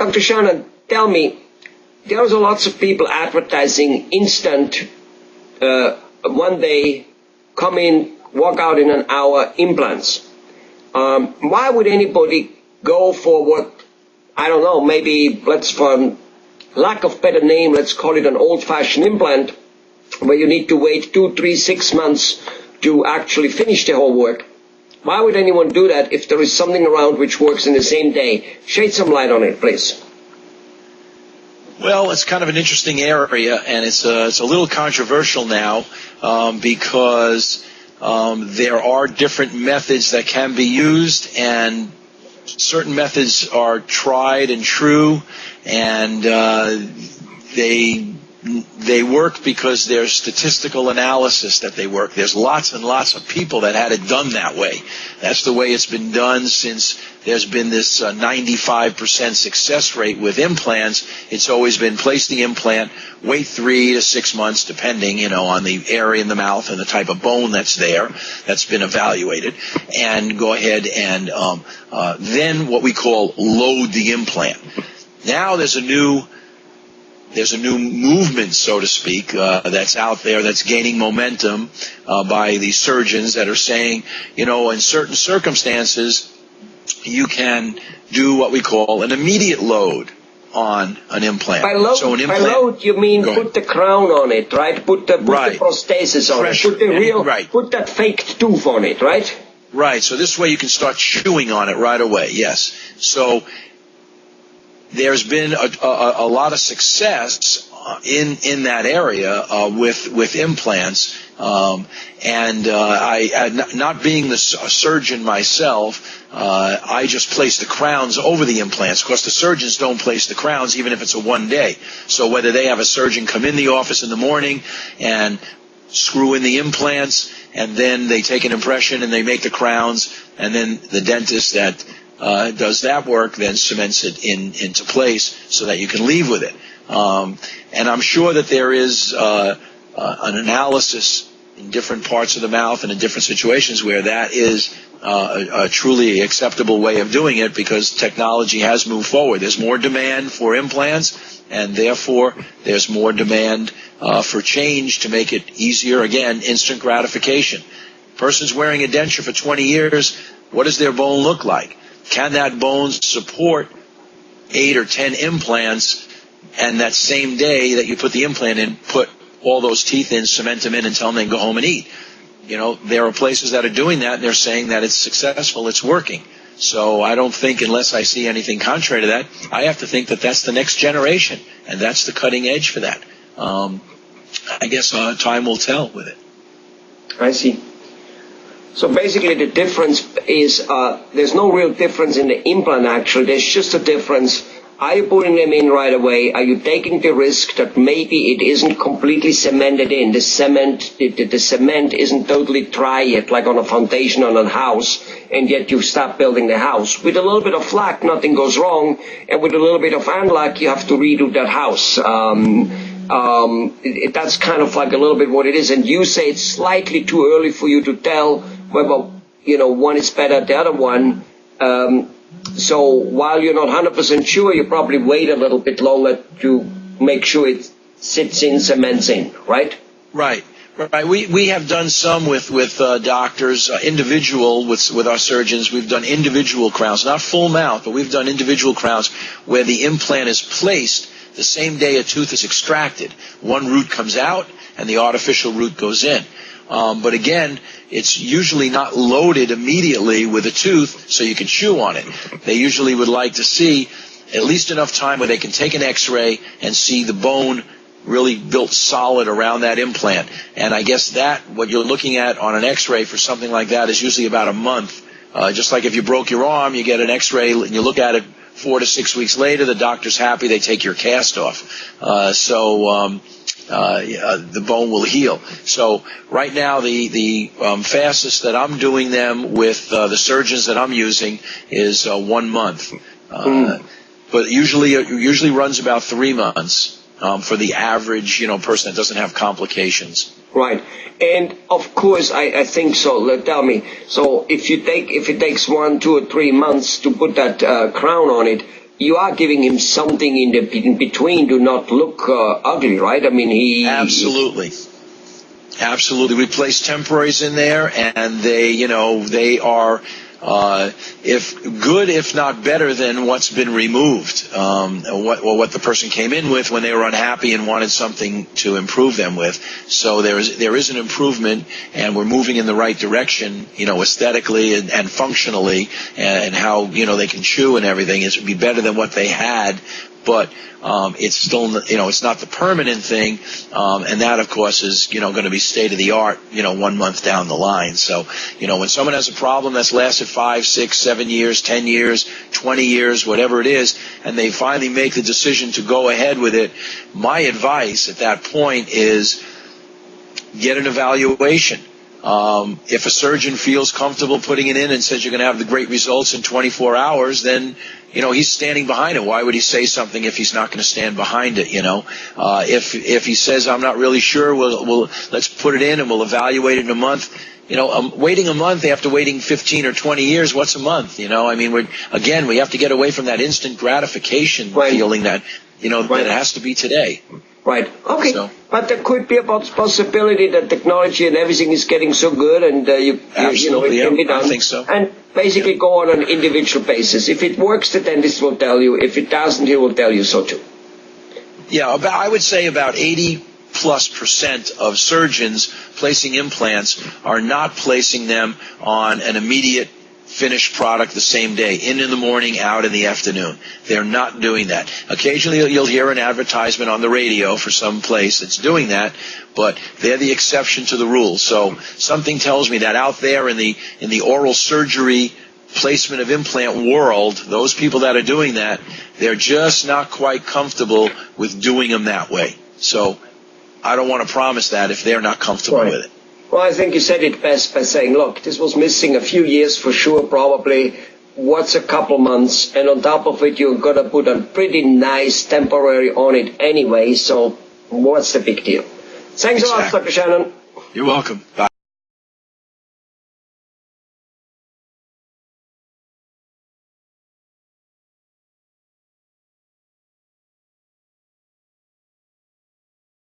Dr. Shannon, tell me, there's lots of people advertising instant, one day, come in, walk out in an hour implants. Why would anybody go for what, I don't know, maybe for lack of better name, let's call it an old-fashioned implant, where you need to wait 2, 3, 6 months to actually finish the whole work? Why would anyone do that if there is something around which works in the same day? Shed some light on it, please. Well, it's kind of an interesting area, and it's a little controversial now because there are different methods that can be used, and certain methods are tried and true, and they work because there's statistical analysis that they work. There's lots and lots of people that had it done that way. That's the way it's been done since there's been this 95% success rate with implants. It's always been place the implant, wait 3 to 6 months, depending, on the area in the mouth and the type of bone that's there, that's been evaluated, and go ahead and then what we call load the implant. Now there's a new movement, so to speak, that's out there that's gaining momentum by these surgeons that are saying, in certain circumstances, you can do what we call an immediate load on an implant. By load, you mean put the crown on it, right? Put the prosthesis on it. Put the put that fake tooth on it, right? Right. So this way you can start chewing on it right away. Yes. So there's been a lot of success in that area with implants, and I not being a surgeon myself, I just place the crowns over the implants. Of course, the surgeons don't place the crowns even if it's a one day. So whether they have a surgeon come in the office in the morning and screw in the implants, and then they take an impression and they make the crowns, and then the dentist that does that work then cements it into place so that you can leave with it. And I'm sure that there is an analysis in different parts of the mouth and in different situations where that is a truly acceptable way of doing it, because technology has moved forward. There's more demand for implants, and therefore there's more demand for change to make it easier. Again, instant gratification. Person's wearing a denture for 20 years. What does their bone look like? Can that bone support 8 or 10 implants, and that same day that you put the implant in, put all those teeth in, cement them in, and tell them they can go home and eat? There are places that are doing that, and they're saying that it's successful, it's working. So I don't think, unless I see anything contrary to that, I have to think that that's the next generation, and that's the cutting edge for that. I guess time will tell with it. I see. So basically the difference is there's no real difference in the implant actually. There's just a difference. Are you putting them in right away? Are you taking the risk that maybe it isn't completely cemented in? The cement isn't totally dry yet, like on a foundation on a house, and yet you start building the house. With a little bit of luck, nothing goes wrong, and with a little bit of unluck, you have to redo that house. That's kind of like a little bit what it is. And you say it's slightly too early for you to tell whether, one is better than the other one. So while you're not 100% sure, you probably wait a little bit longer to make sure it sits in, cements in, right? Right. We have done some with doctors, individual with our surgeons. We've done individual crowns, not full mouth, but we've done individual crowns where the implant is placed the same day a tooth is extracted. One root comes out and the artificial root goes in. But again, it's usually not loaded immediately with a tooth so you can chew on it. They usually would like to see at least enough time where they can take an x-ray and see the bone really built solid around that implant. And I guess what you're looking at on an x-ray for something like that is usually about a month. Just like if you broke your arm, you get an x-ray and you look at it 4 to 6 weeks later, the doctor's happy, they take your cast off. The bone will heal. So right now the fastest that I'm doing them with the surgeons that I'm using is 1 month. But it usually runs about 3 months for the average person that doesn't have complications. Right. And of course I think so. Tell me. So if it takes 1, 2 or 3 months to put that crown on it, you are giving him something in between to not look ugly, right? I mean, Absolutely. Absolutely. We place temporaries in there, and they are if not better than what's been removed, what the person came in with when they were unhappy and wanted something to improve them with. So there is an improvement, and we're moving in the right direction, aesthetically and functionally, and how they can chew and everything. It would be better than what they had, but it's still, it's not the permanent thing, and that, of course, is, going to be state of the art, 1 month down the line. So, when someone has a problem that's lasted 5, 6, 7 years, 10 years, 20 years, whatever it is, and they finally make the decision to go ahead with it, my advice at that point is get an evaluation. If a surgeon feels comfortable putting it in and says you're going to have the great results in 24 hours, then, he's standing behind it. Why would he say something if he's not going to stand behind it, If he says, I'm not really sure, we'll let's put it in and we'll evaluate it in a month. Waiting a month after waiting 15 or 20 years, what's a month, I mean, we have to get away from that instant gratification feeling that, that it has to be today. Right. Okay. So, but there could be a possibility that technology and everything is getting so good, and it can be done. I think so. And basically go on an individual basis. If it works, the dentist will tell you. If it doesn't, he will tell you so too. Yeah, I would say about 80+% of surgeons placing implants are not placing them on an immediate finished product the same day, in the morning, out in the afternoon. They're not doing that. Occasionally you'll hear an advertisement on the radio for some place that's doing that, but they're the exception to the rule. So something tells me that out there in the oral surgery placement of implant world, those people that are doing that, they're just not quite comfortable with doing them that way. So I don't want to promise that if they're not comfortable with it. Well, I think you said it best by saying, look, this was missing a few years for sure, probably. What's a couple months? And on top of it, you're going to put a pretty nice temporary on it anyway, so what's the big deal? Thanks a lot, Dr. Shannon. You're welcome. Bye.